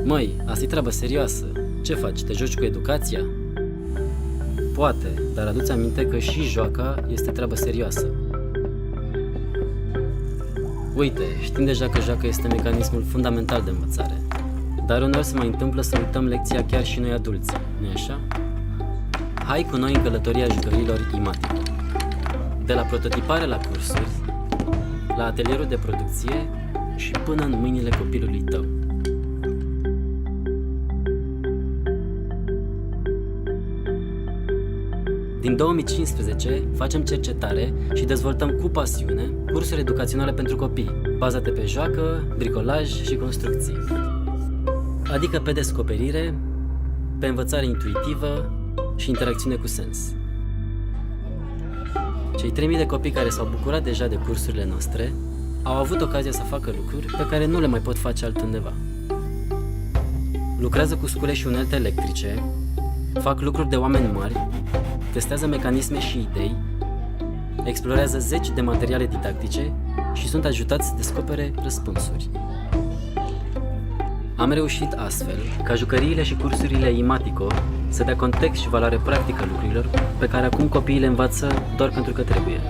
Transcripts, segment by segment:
Măi, asta e treabă serioasă. Ce faci? Te joci cu educația? Poate, dar adu-ți aminte că și joaca este treabă serioasă. Uite, știm deja că joaca este mecanismul fundamental de învățare. Dar uneori se mai întâmplă să uităm lecția chiar și noi adulți, nu-i așa? Hai cu noi în călătoria jucăriilor Imatico. De la prototipare la cursuri, la atelierul de producție și până în mâinile copilului tău. Din 2015 facem cercetare și dezvoltăm cu pasiune cursuri educaționale pentru copii, bazate pe joacă, bricolaj și construcții. Adică pe descoperire, pe învățare intuitivă și interacțiune cu sens. Cei 3000 de copii care s-au bucurat deja de cursurile noastre au avut ocazia să facă lucruri pe care nu le mai pot face altundeva. Lucrează cu scule și unelte electrice, fac lucruri de oameni mari, testează mecanisme și idei, explorează zeci de materiale didactice și sunt ajutați să descopere răspunsuri. Am reușit astfel ca jucăriile și cursurile Imatico să dea context și valoare practică lucrurilor pe care acum copiii le învață doar pentru că trebuie.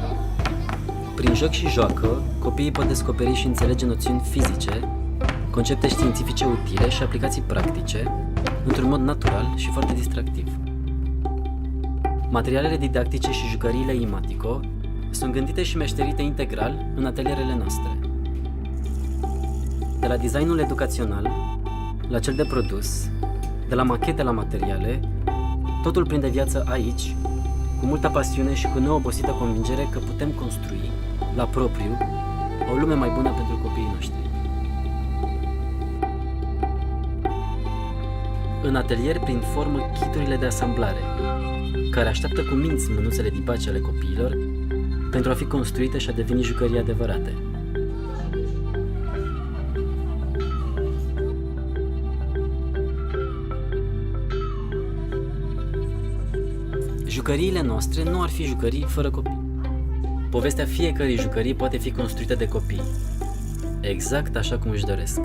Prin joc și joacă, copiii pot descoperi și înțelege noțiuni fizice, concepte științifice utile și aplicații practice, într-un mod natural și foarte distractiv. Materialele didactice și jucăriile Imatico sunt gândite și meșterite integral în atelierele noastre. De la designul educațional, la cel de produs, de la machete la materiale, totul prinde viață aici, cu multă pasiune și cu neobosită convingere că putem construi, la propriu, o lume mai bună pentru copiii noștri. În atelier prind formă kiturile de asamblare, care așteaptă cu minți mânuțele dibace ale copiilor pentru a fi construite și a deveni jucării adevărate. Jucăriile noastre nu ar fi jucării fără copii. Povestea fiecărei jucării poate fi construită de copii, exact așa cum își doresc.